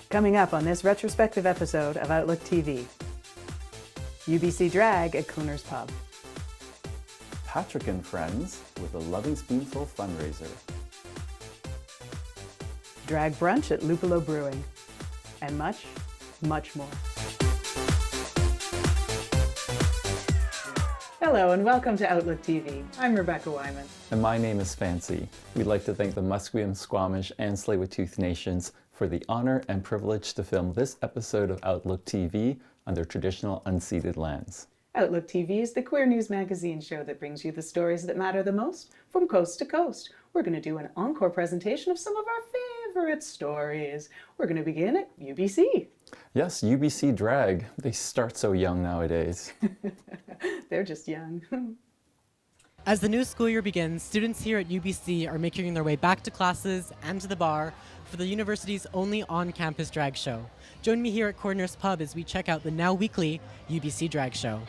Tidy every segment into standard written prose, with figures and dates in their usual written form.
Coming up on this retrospective episode of Outlook TV. UBC Drag at Koener's Pub. Patrick and Friends with a Loving Spoonful fundraiser. Drag Brunch at Luppolo Brewing. And much, much more. Hello and welcome to Outlook TV. I'm Rebecca Wyman. And my name is Fancy. We'd like to thank the Musqueam, Squamish, and Tsleil-Waututh Nations for the honor and privilege to film this episode of Outlook TV on their traditional unceded lands. Outlook TV is the queer news magazine show that brings you the stories that matter the most from coast to coast. We're going to do an encore presentation of some of our favorite stories. We're going to begin at UBC. Yes, UBC Drag. They start so young nowadays. They're just young. As the new school year begins, students here at UBC are making their way back to classes and to the bar for the university's only on-campus drag show. Join me here at Koener's Pub as we check out the now weekly UBC Drag Show.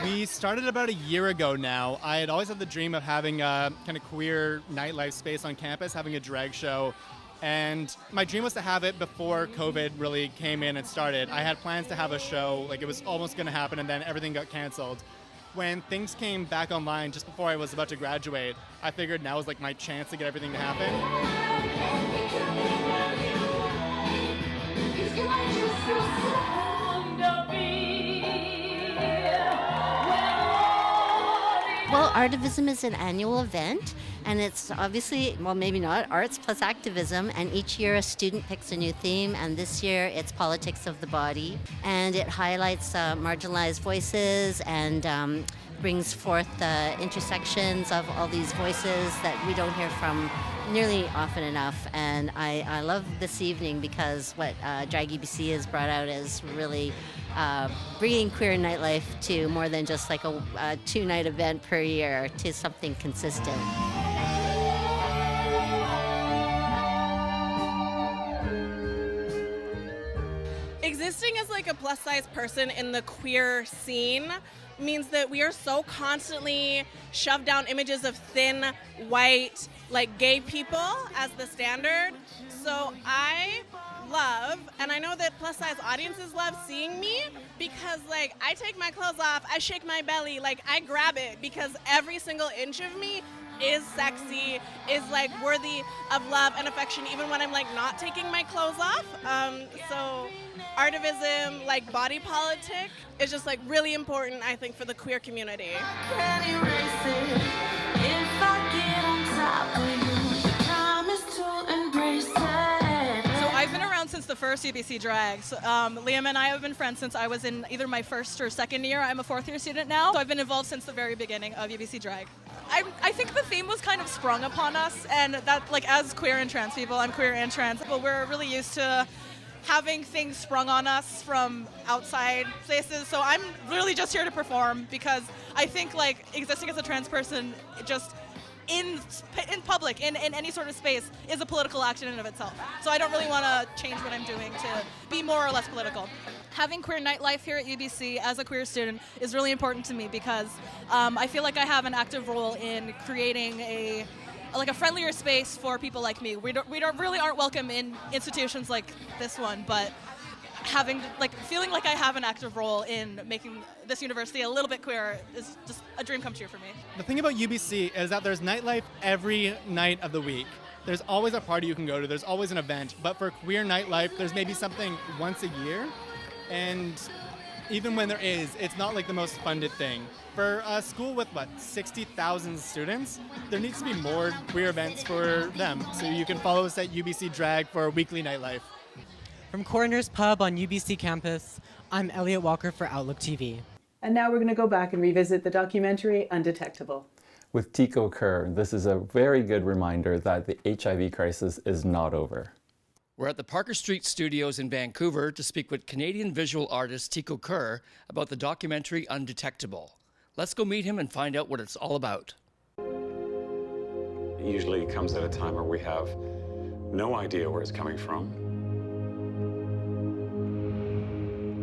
We started about a year ago now. I had always had the dream of having a kind of queer nightlife space on campus, having a drag show. And my dream was to have it before COVID really came in and started. I had plans to have a show, like it was almost going to happen, and then everything got canceled. When things came back online just before I was about to graduate, I figured now was like my chance to get everything to happen. Well, Artivism is an annual event, and it's obviously, well, maybe not, arts plus activism, and each year a student picks a new theme, and this year it's politics of the body, and it highlights marginalized voices and brings forth the intersections of all these voices that we don't hear from nearly often enough. And I love this evening because what Drag UBC has brought out is really bringing queer nightlife to more than just like a two-night event per year, to something consistent. Existing as like a plus-size person in the queer scene means that we are so constantly shoved down images of thin, white, like gay people as the standard. So I love, and I know that plus-size audiences love seeing me, because like I take my clothes off, I shake my belly, like I grab it, because every single inch of me is sexy, is like worthy of love and affection, even when I'm like not taking my clothes off. So artivism, like body politic, is just like really important, I think, for the queer community. I've been around since the first UBC Drag. So, Liam and I have been friends since I was in either my first or second year. I'm a fourth year student now, so I've been involved since the very beginning of UBC Drag. I think the theme was kind of sprung upon us, and that, like, as queer and trans people, I'm queer and trans, but we're really used to having things sprung on us from outside places. So I'm really just here to perform, because I think like existing as a trans person just in public, in any sort of space, is a political act in and of itself. So I don't really want to change what I'm doing to be more or less political. Having queer nightlife here at UBC as a queer student is really important to me, because I feel like I have an active role in creating a friendlier space for people like me. We really aren't welcome in institutions like this one, but feeling like I have an active role in making this university a little bit queer is just a dream come true for me. The thing about UBC is that there's nightlife every night of the week. There's always a party you can go to, there's always an event, but for queer nightlife, there's maybe something once a year, and even when there is, it's not like the most funded thing. For a school with, 60,000 students, there needs to be more queer events for them. So you can follow us at UBC Drag for weekly nightlife. From Koener's Pub on UBC campus, I'm Elliot Walker for Outlook TV. And now we're going to go back and revisit the documentary Undetectable. With Tiko Kerr, this is a very good reminder that the HIV crisis is not over. We're at the Parker Street Studios in Vancouver to speak with Canadian visual artist Tiko Kerr about the documentary Undetectable. Let's go meet him and find out what it's all about. It usually comes at a time where we have no idea where it's coming from,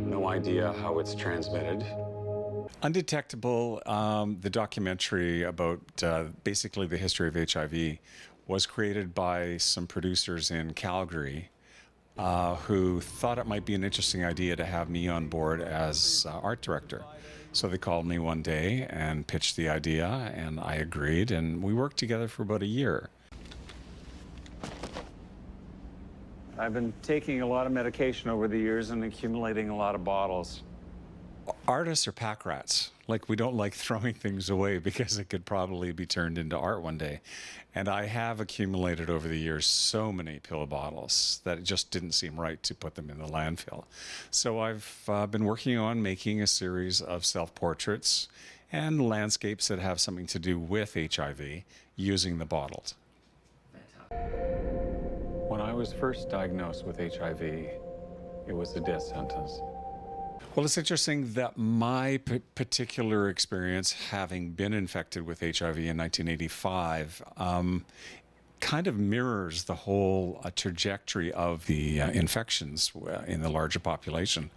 no idea how it's transmitted. Undetectable, the documentary about basically the history of HIV, was created by some producers in Calgary who thought it might be an interesting idea to have me on board as art director. So they called me one day and pitched the idea, and I agreed, and we worked together for about a year. I've been taking a lot of medication over the years and accumulating a lot of bottles. Artists are pack rats. Like, we don't like throwing things away because it could probably be turned into art one day. And I have accumulated over the years so many pill bottles that it just didn't seem right to put them in the landfill. So I've been working on making a series of self-portraits and landscapes that have something to do with HIV using the bottles. When I was first diagnosed with HIV, it was a death sentence. Well, it's interesting that my particular experience, having been infected with HIV in 1985, kind of mirrors the whole trajectory of the infections in the larger population.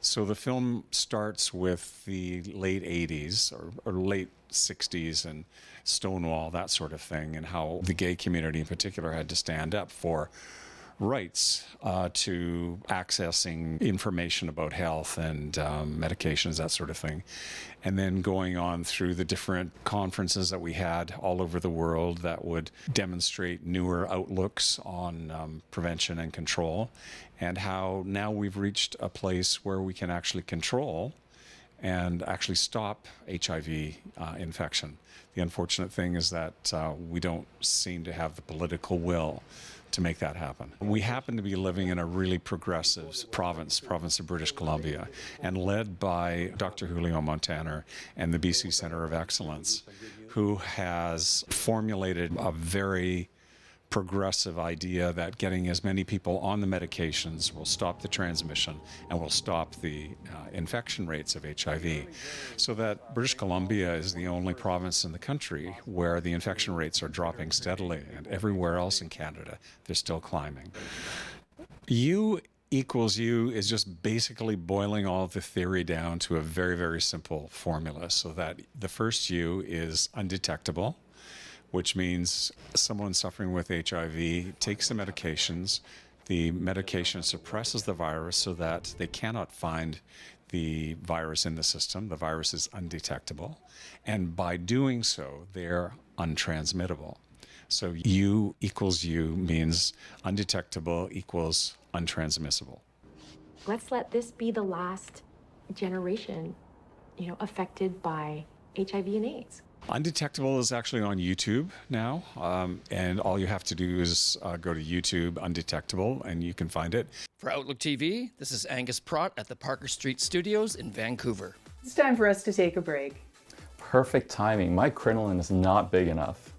So the film starts with the late 80s or late 60s and Stonewall, that sort of thing, and how the gay community in particular had to stand up for rights to accessing information about health and medications, that sort of thing. And then going on through the different conferences that we had all over the world that would demonstrate newer outlooks on prevention and control, and how now we've reached a place where we can actually control and actually stop HIV infection. The unfortunate thing is that we don't seem to have the political will to make that happen. We happen to be living in a really progressive province of British Columbia, and led by Dr. Julio Montaner and the BC Centre of Excellence, who has formulated a very progressive idea that getting as many people on the medications will stop the transmission and will stop the infection rates of HIV. So that British Columbia is the only province in the country where the infection rates are dropping steadily, and everywhere else in Canada, they're still climbing. U equals U is just basically boiling all of the theory down to a very, very simple formula, so that the first U is undetectable, which means someone suffering with HIV takes the medications. The medication suppresses the virus so that they cannot find the virus in the system. The virus is undetectable. And by doing so, they're untransmittable. So U equals U means undetectable equals untransmissible. Let's let this be the last generation, affected by HIV and AIDS. Undetectable is actually on YouTube now, and all you have to do is go to YouTube, Undetectable, and you can find it. For Outlook TV, this is Angus Pratt at the Parker Street Studios in Vancouver. It's time for us to take a break. Perfect timing. My crinoline is not big enough.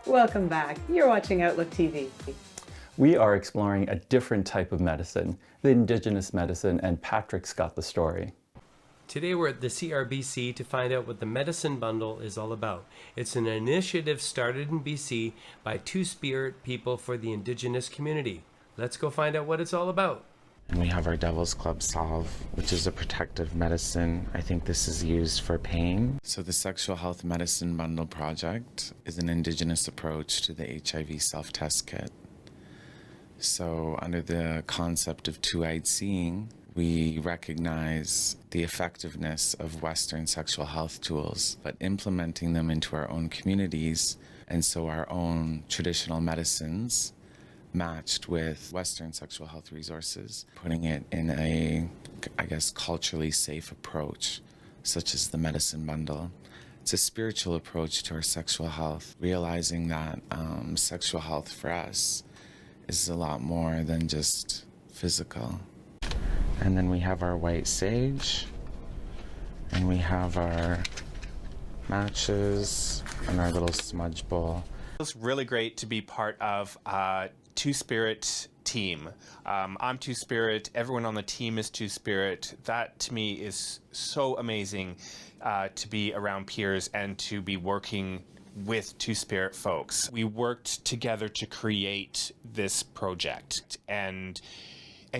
Welcome back. You're watching Outlook TV. We are exploring a different type of medicine, the Indigenous medicine, and Patrick's got the story. Today we're at the CBRC to find out what the Medicine Bundle is all about. It's an initiative started in BC by two-spirit people for the Indigenous community. Let's go find out what it's all about. And we have our Devil's Club Salve, which is a protective medicine. I think this is used for pain. So the Sexual Health Medicine Bundle project is an Indigenous approach to the HIV self-test kit. So under the concept of two-eyed seeing, we recognize the effectiveness of Western sexual health tools, but implementing them into our own communities, and so our own traditional medicines matched with Western sexual health resources, putting it in a, culturally safe approach, such as the Medicine Bundle. It's a spiritual approach to our sexual health, realizing that sexual health for us is a lot more than just physical. And then we have our white sage, and we have our matches and our little smudge bowl. It's really great to be part of Two-Spirit team. I'm Two-Spirit. Everyone on the team is Two-Spirit. That to me is so amazing to be around peers and to be working with Two-Spirit folks. We worked together to create this project and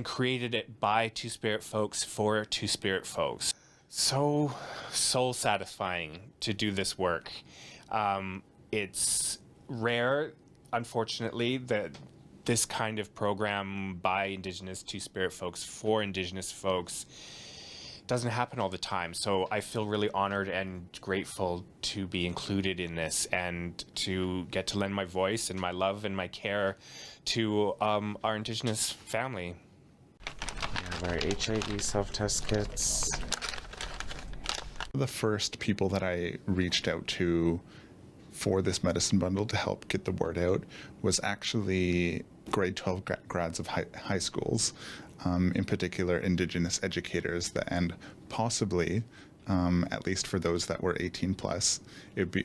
created it by Two-Spirit folks for Two-Spirit folks. So soul satisfying to do this work. It's rare, unfortunately, that this kind of program by Indigenous Two-Spirit folks for Indigenous folks doesn't happen all the time. So I feel really honored and grateful to be included in this and to get to lend my voice and my love and my care to our Indigenous family. We have our HIV self-test kits. The first people that I reached out to for this medicine bundle to help get the word out was actually grade 12 grads of high schools, in particular Indigenous educators, and possibly, at least for those that were 18 plus,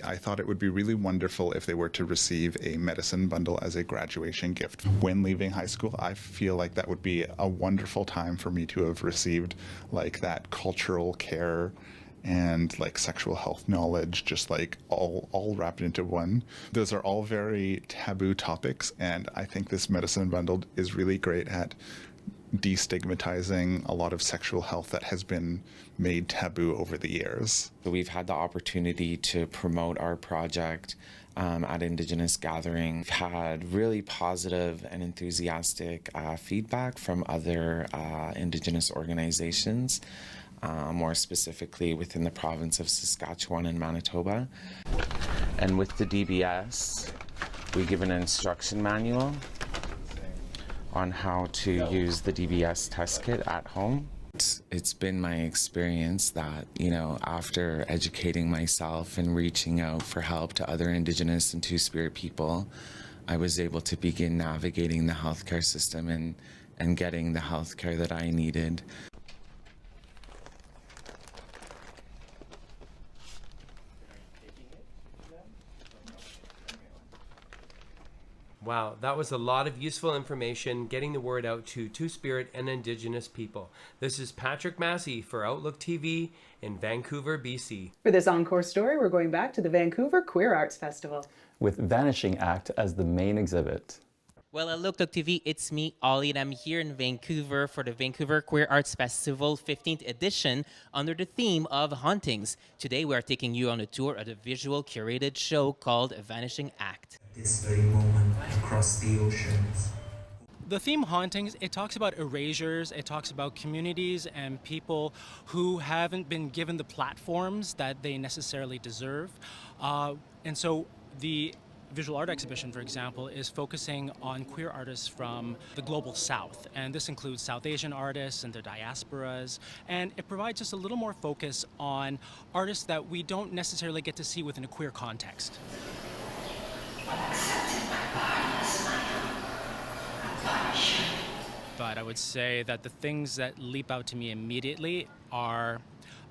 I thought it would be really wonderful if they were to receive a medicine bundle as a graduation gift. When leaving high school, I feel like that would be a wonderful time for me to have received like that cultural care and like sexual health knowledge, just like all wrapped into one. Those are all very taboo topics, and I think this medicine bundle is really great at destigmatizing a lot of sexual health that has been made taboo over the years. So we've had the opportunity to promote our project at Indigenous Gathering. We've had really positive and enthusiastic feedback from other Indigenous organizations, more specifically within the province of Saskatchewan and Manitoba. And with the DBS, we give an instruction manual on how to use the DBS test kit at home. It's been my experience that, after educating myself and reaching out for help to other Indigenous and Two-Spirit people, I was able to begin navigating the healthcare system and getting the healthcare that I needed. Wow, that was a lot of useful information getting the word out to Two-Spirit and Indigenous people. This is Patrick Massey for Outlook TV in Vancouver, BC. For this encore story, we're going back to the Vancouver Queer Arts Festival, with Vanishing Act as the main exhibit. Well, at Outlook TV, it's me, Ollie, and I'm here in Vancouver for the Vancouver Queer Arts Festival 15th edition under the theme of Hauntings. Today, we are taking you on a tour of the visual curated show called Vanishing Act. This very moment across the oceans. The theme Hauntings, it talks about erasures, it talks about communities and people who haven't been given the platforms that they necessarily deserve. And so the visual art exhibition, for example, is focusing on queer artists from the global south. And this includes South Asian artists and their diasporas. And it provides us a little more focus on artists that we don't necessarily get to see within a queer context. But I would say that the things that leap out to me immediately are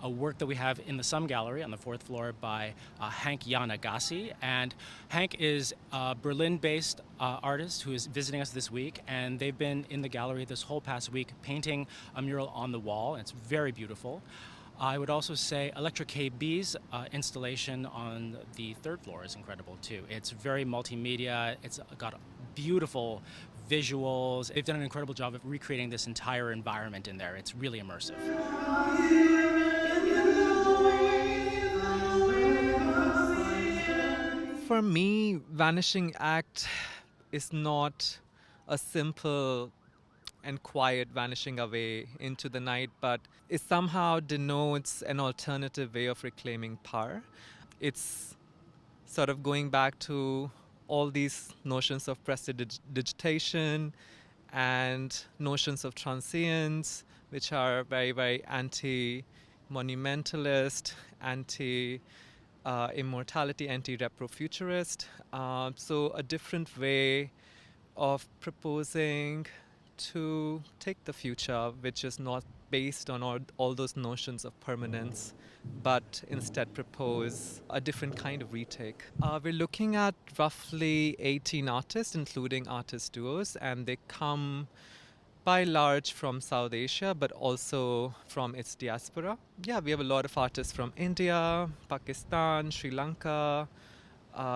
a work that we have in the Sum Gallery on the 4th floor by Hank Yanagasi. And Hank is a Berlin-based artist who is visiting us this week, and they've been in the gallery this whole past week painting a mural on the wall. It's very beautiful. I would also say Electra KB's installation on the 3rd floor is incredible too. It's very multimedia, it's got beautiful visuals. They've done an incredible job of recreating this entire environment in there. It's really immersive. For me, Vanishing Act is not a simple and quiet vanishing away into the night, but it somehow denotes an alternative way of reclaiming power. It's sort of going back to all these notions of prestidigitation and notions of transience, which are very, very anti-monumentalist, anti-immortality, anti-retrofuturist. So a different way of proposing to take the future, which is not based on all those notions of permanence, but instead propose a different kind of retake. We're looking at roughly 18 artists, including artist duos, and they come by large from South Asia, but also from its diaspora. Yeah, we have a lot of artists from India, Pakistan, Sri Lanka.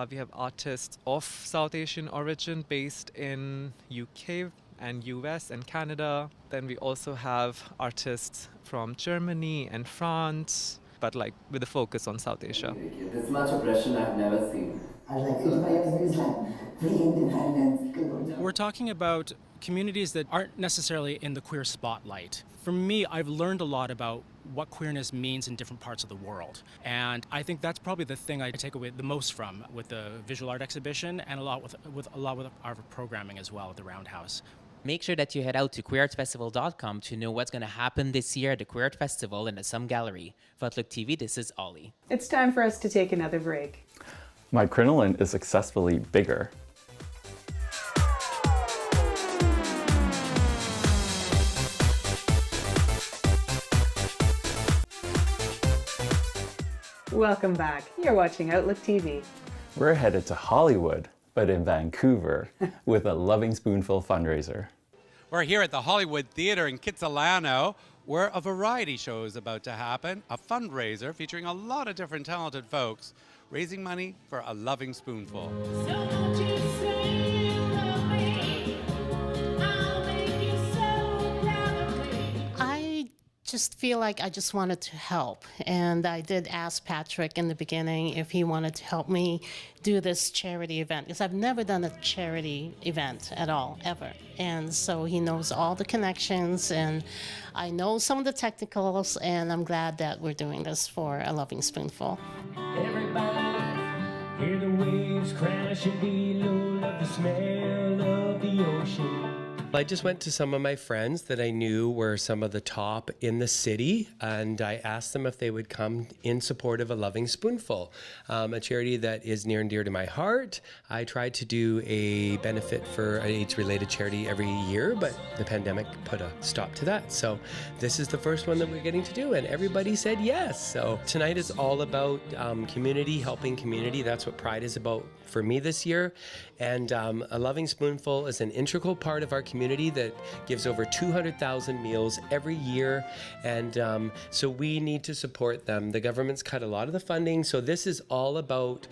We have artists of South Asian origin based in UK and US and Canada. Then we also have artists from Germany and France, but like with a focus on South Asia. This much oppression I've never seen. I like it by your views, like free independence. We're talking about communities that aren't necessarily in the queer spotlight. For me, I've learned a lot about what queerness means in different parts of the world. And I think that's probably the thing I take away the most from with the visual art exhibition and a lot with our programming as well at the Roundhouse. Make sure that you head out to queerartsfestival.com to know what's going to happen this year at the Queer Art Festival in the Sum Gallery. For Outlook TV, this is Ollie. It's time for us to take another break. My crinoline is successfully bigger. Welcome back. You're watching Outlook TV. We're headed to Hollywood, but in Vancouver, with a Loving Spoonful fundraiser. We're here at the Hollywood Theatre in Kitsilano, where a variety show is about to happen, a fundraiser featuring a lot of different talented folks, raising money for a loving spoonful. I just feel like I just wanted to help, and I did ask Patrick in the beginning if he wanted to help me do this charity event, because I've never done a charity event at all, ever. And so he knows all the connections, and I know some of the technicals, and I'm glad that we're doing this for a loving spoonful. Everybody, hear the waves crashing below, love the smell of the ocean. I just went to some of my friends that I knew were some of the top in the city, and I asked them if they would come in support of a Loving Spoonful, a charity that is near and dear to my heart. I try to do a benefit for an AIDS-related charity every year, but the pandemic put a stop to that. So this is the first one that we're getting to do, and everybody said yes. So tonight is all about community, helping community. That's what Pride is about for me this year. And a Loving Spoonful is an integral part of our community that gives over 200,000 meals every year. And so we need to support them. The government's cut a lot of the funding. So this is all about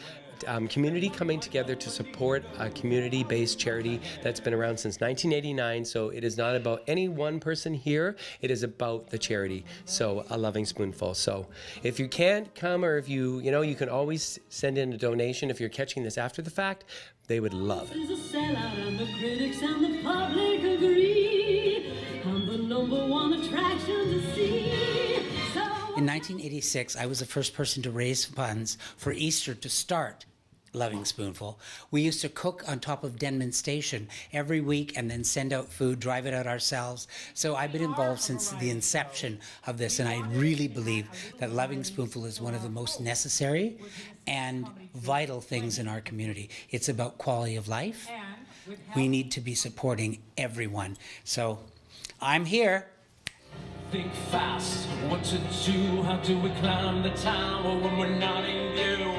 community coming together to support a community-based charity that's been around since 1989. So it is not about any one person here. It is about the charity. So a Loving Spoonful. So if you can't come, or if you can always send in a donation if you're catching this after the fact. They would love it. This is a sellout, and the critics and the public agree. I'm the #1 attraction to see. In 1986, I was the first person to raise funds for Easter to start Loving Spoonful. We used to cook on top of Denman Station every week and then send out food, drive it out ourselves. So I've been involved since the inception of this, and I really believe that Loving Spoonful is one of the most necessary and vital things in our community. It's about quality of life. We need to be supporting everyone. So I'm here. Think fast, what to do, how do we climb the tower when we're not in view?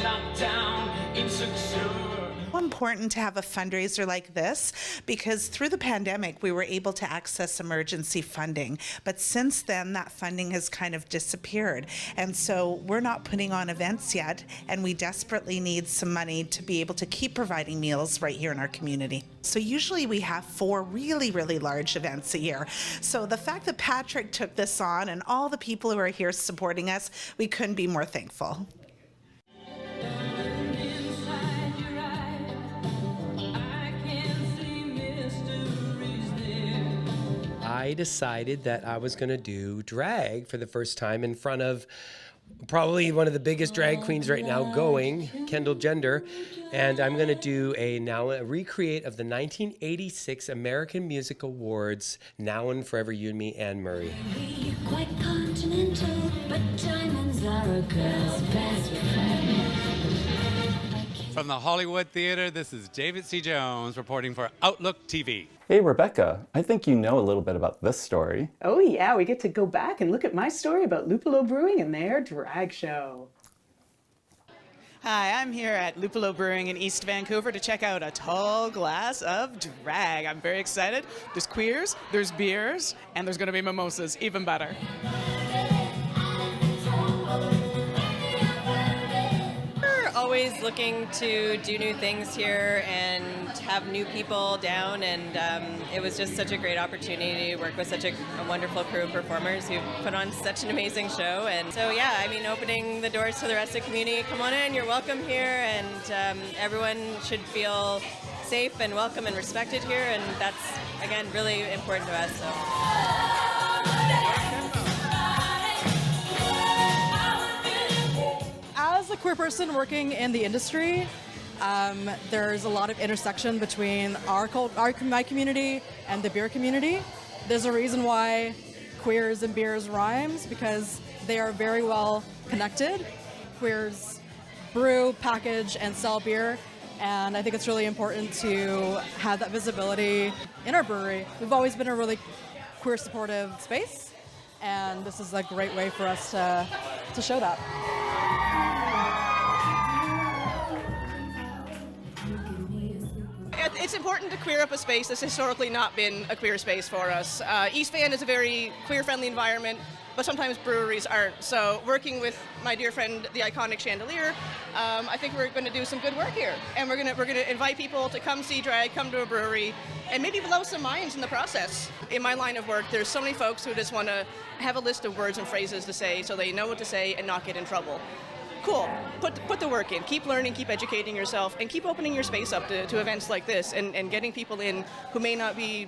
Locked down, insecure. Important to have a fundraiser like this, because through the pandemic we were able to access emergency funding, but since then that funding has kind of disappeared, and so we're not putting on events yet, and we desperately need some money to be able to keep providing meals right here in our community. So usually we have 4 really, really large events a year. So the fact that Patrick took this on and all the people who are here supporting us, we couldn't be more thankful. I decided that I was going to do drag for the first time in front of probably one of the biggest drag queens right now going, Kendall Jenner, and I'm going to do a recreate of the 1986 American Music Awards, Now and Forever You and Me, Anne Murray. Quite continental, but diamonds are a girl's best friend. From the Hollywood Theater, this is David C. Jones reporting for Outlook TV. Hey, Rebecca, I think you know a little bit about this story. Oh yeah, we get to go back and look at my story about Luppolo Brewing and their drag show. Hi, I'm here at Luppolo Brewing in East Vancouver to check out a tall glass of drag. I'm very excited. There's queers, there's beers, and there's going to be mimosas, even better. We're always looking to do new things here and have new people down, and it was just such a great opportunity to work with such a wonderful crew of performers who put on such an amazing show. And so yeah, I mean, opening the doors to the rest of the community, come on in, you're welcome here, and everyone should feel safe and welcome and respected here, and that's, again, really important to us. So. As a queer person working in the industry, there's a lot of intersection between my community and the beer community. There's a reason why queers and beers rhymes, because they are very well connected. Queers brew, package, and sell beer, and I think it's really important to have that visibility in our brewery. We've always been a really queer supportive space, and this is a great way for us to show that. It's important to queer up a space that's historically not been a queer space for us. East Van is a very queer-friendly environment, but sometimes breweries aren't. So working with my dear friend, the iconic Chandelier, I think we're going to do some good work here. And we're going to invite people to come see drag, come to a brewery, and maybe blow some minds in the process. In my line of work, there's so many folks who just want to have a list of words and phrases to say so they know what to say and not get in trouble. Cool. Put the work in. Keep learning, keep educating yourself, and keep opening your space up to events like this and getting people in who may not be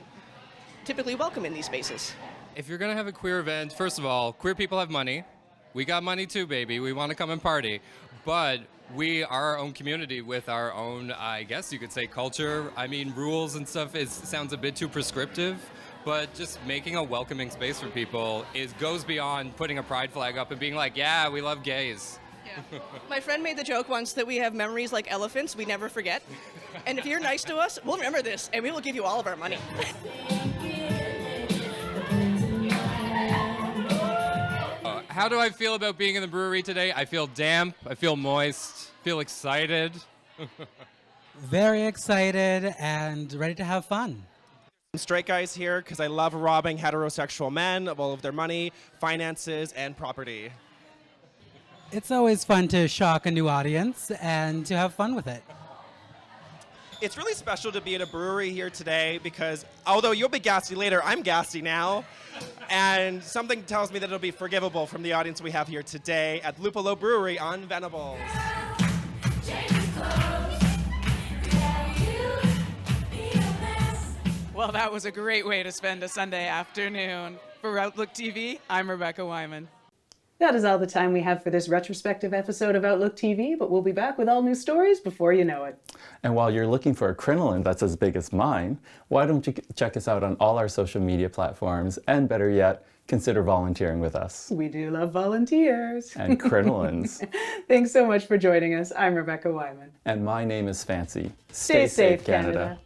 typically welcome in these spaces. If you're going to have a queer event, first of all, queer people have money. We got money too, baby. We want to come and party. But we are our own community with our own, I guess you could say, culture. I mean, rules and stuff sounds a bit too prescriptive. But just making a welcoming space for people goes beyond putting a pride flag up and being like, yeah, we love gays. Yeah. My friend made the joke once that we have memories like elephants we never forget. And if you're nice to us, we'll remember this, and we will give you all of our money. How do I feel about being in the brewery today? I feel damp, I feel moist, feel excited. Very excited and ready to have fun. Straight guys here because I love robbing heterosexual men of all of their money, finances, and property. It's always fun to shock a new audience and to have fun with it. It's really special to be in a brewery here today because although you'll be gassy later, I'm gassy now. And something tells me that it'll be forgivable from the audience we have here today at Luppolo Brewery on Venables. Well, that was a great way to spend a Sunday afternoon. For Outlook TV, I'm Rebecca Wyman. That is all the time we have for this retrospective episode of Outlook TV, but we'll be back with all new stories before you know it. And while you're looking for a crinoline that's as big as mine, why don't you check us out on all our social media platforms, and better yet, consider volunteering with us. We do love volunteers. And crinolines. Thanks so much for joining us. I'm Rebecca Wyman. And my name is Fancy. Stay safe, Canada.